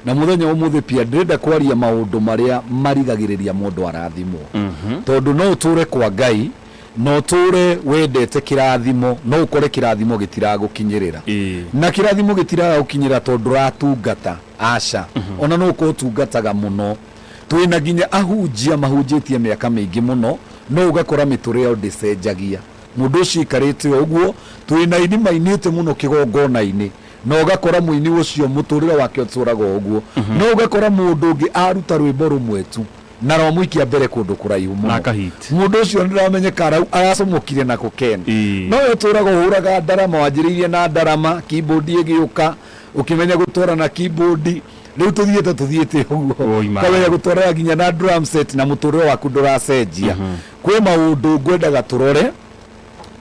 na muthenya umuthi pia ndirenda kwaria maundu maria marigagiriria mundu arathimwo tondu no uture kwa Ngai no ture wendete kirathimo no ukore kirathimo gitiragukinyirira na kirathimo gitiragukinyira tondu ratungata aca ona no ukotungataga muno twina ginya ahunjia mahunjitie miaka mingi muno no ugakora miture yo ndicenjagia mundu ucio ikarite uguo twina ini mainite muno kigongona-ini no ugakora muini ucio muturire wake uturaga uguo no ugakora mundu ungi aruta rwimbo rumwe tu na ro muikia mbere kundu kuraihu muno mundu ucio ndiramenyeka rau aracomokire na kuken no uturaga uhuraga ndarama wanjiririe na ndarama keyboard igiuka ukimenya gutora na keyboard riu tuthiete uguo kamenya gutora ginya na drum set na muturire waku nduracenjia kwe maundu ngwendaga turore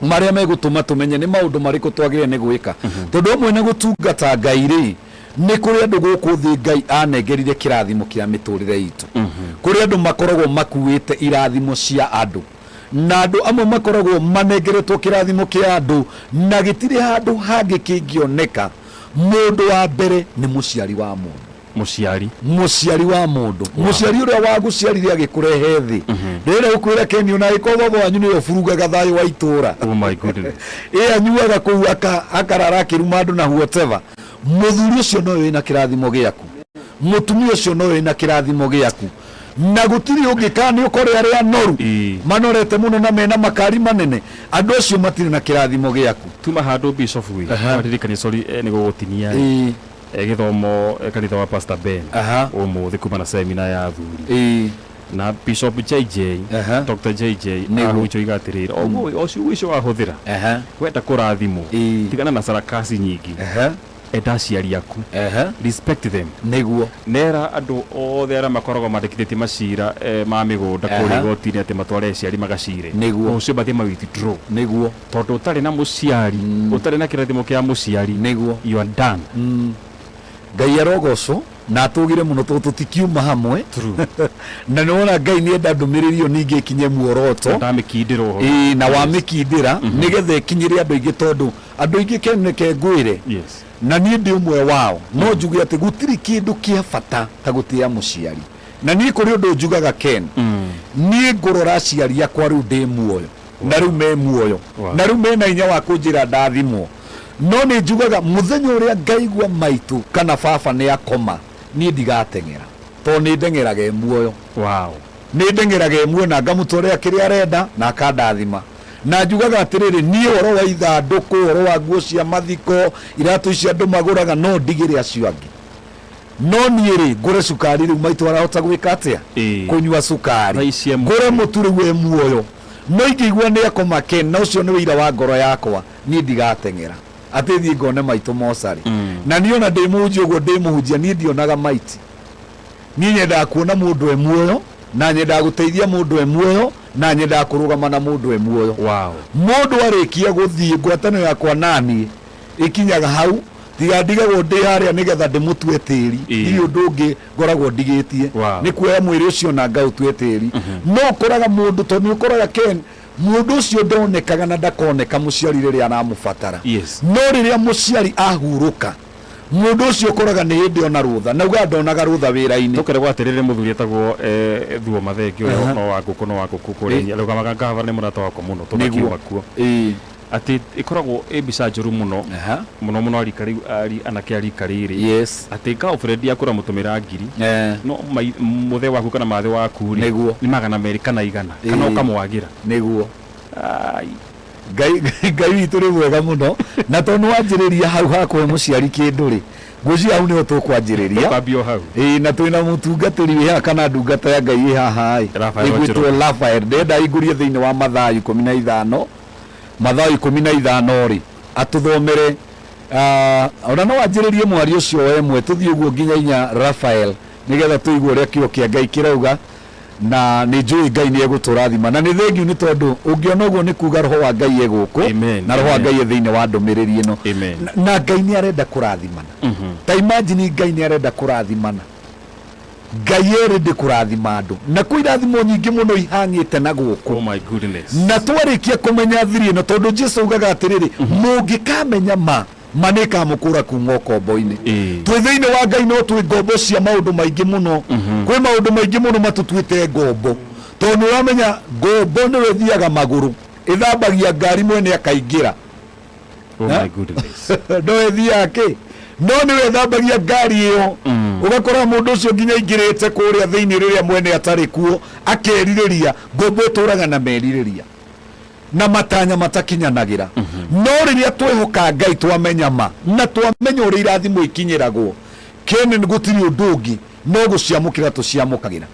maria megutuma tumenye ni maundu mariko twagire ni gwika tondu amwe na gutungata Ngai ri ni kuri andu guku thi Ngai anengerire kirathimo kia miturire itu kuri andu makoragwo makuite irathimo cia andu na andu amwe makoragwo manengeretwo kirathimo kia andu na gitire handu hangi kingioneka mundu wa mbere ni muciari wa mundu muciari wa mundu muciari uria waguciarire agikurehe thi rire ukwira Ken ona ikogo wanyu ni ofurugaga thayo wa itura oh my goodness anyuaga kuu akarara kiruma andu na whatever muthuri ucio no wina kirathimo giaku mutumia ucio no wina kirathimo giaku na gutiri ungikani ukore aria noru manorete muno na mena makari manene andu acio matire na kirathimo giaku tuma handu bishop wi maririkani sorry ni gugutinia githomo kanitha wa Pastor Ben umuthi kuma na seminar ya athuri na Bishop JJ Dr. JJ ahucho igatirira ocio wicio wahuthira wenda kurathimo tigana na sarakasi nyingi edaciari yaku respect them niguo nera andu othe ara makoragwo mandikithĩtie macira ma mĩgũnda kũrĩ igoti-inĩ atĩ matware ciari magacire ũcio bathie ma withdraw niguo tondu ũtarĩ na mũciari ũtarĩ na kĩrathimo kĩa mũciari niguo you are done Ngai arogoco na atugire muno tutikiuma hamwe na nona Ngai ni enda ndumiririo ningi ikinye muoroto ndamikindiro na wamikindira nigethe ikinyire andu ingi tondu andu ingi keneke ngwire na ni ndi umwe wao no njuge ati gutiri kindu kia bata ta gutia muciari na ni kuri undu njugaga Ken ni ngorora aciari akwa riu ndi muoyo na riu me muoyo na riu mena inya wa kunjira ndathimwo no ni njugaga muthenya uria ngaigua maitu kana baba ni akoma ni ndigatengera to ni ndengeraga muoyo ni ndengeraga muoyo na ngamutore akiri arenda na akandathima na njugaga atiriri ni horo wa ithanduku horo wa nguo cia mathiko iratu cia andu maguraga no ndigire acio angi no ni ri ngure sukari riu maitu arahota gwika atia kunyua sukari ngure muturi we muoyo no ingigua ni akoma Ken na ucio ni wira wa ngoro yakwa ni ndigatengera atethi ngone maitu mosari na niona ndimuhunjia uguo ndimuhunjia ni ndionaga maiti ni nyenda kuona mundu e muoyo na nyenda guteithia mundu e muoyo na nyenda kurugama na mundu e muoyo mundu arikia guthii ngwatano yakwa nani ikinyaga hau tiga ndigagwo ndi haria nigetha ndimutue tiri ndi undu ungi ngoragwo ndigitie ni kuoya mwiri ucio na ngautue tiri no koraga mundu to ni ukoraga Ken mundu ucio ndonekaga na ndakoneka muciari riria aramubatara no riria muciari ahuruka mundu ucio koraga ni hindi ona rutha nauga ndonaga rutha wira-ini tukere gwatirire muthuri etagwo thuo mathengi uyo no wa guku kurinya ruga magangava ni murata wako muno tumakiuma kuo ati ikoragwo mbica njuru muno muno ari anake ari kariri ati ka Fred yakura mutumira ngiri no muthe waku kana mathe waku ri ni magana meri kana igana kana ukamwagira niguo Ngai witu ri wega muno na tonu wanjiriria hau hakwe muciari kindu ri nguci hau ni tukwanjiriria tukambio hau na twina mutungatiri wi kana ndungata ya Ngai haha igwitwo Rafael ndenda igurie thiini wa Mathayo 15 Mathayo 15 ri atuthomere ona no wanjiririe mwari ucio wemwe tuthie uguo nginya inya Rafael nigetha tuigue uria kiugo kia Ngai kirauga na ni njui Ngai ni eguturathima na ni thengiu ni tondu ungiona uguo ni kuga roho wa Ngai eguku na roho wa Ngai thiini wa ndumiriri ino na Ngai ni arenda kurathimana ta imagine Ngai ni arenda kurathimana Ngai erende kurathima andu na kwirathimo nyingi muno ihangite na guku oh my goodness na twarikia kumenya thiri no tondu Jesu ugaga atiriri mungikamenya ma manika mukura kuma ukombo-ini twi thiini wa Ngai no twi ngombo cia maundu maingi muno kwi maundu maingi muno matutwite ngombo tondu uramenya ngombo ni wethiaga maguru ithambagia ngari mwene akaingira no ethia ki no ni wethambagia ngari iyo ugakora mundu ucio nginya ingirite kuria thiini riria mwene atari kuo akeririria ngombo ituraga na meririria na matanya matakinyanagira no riria twehoka Ngai twamenya ma na twamenya uria irathimo ikinyiragwo kene ni gutiri undu ungi no guciamukira tuciamukagira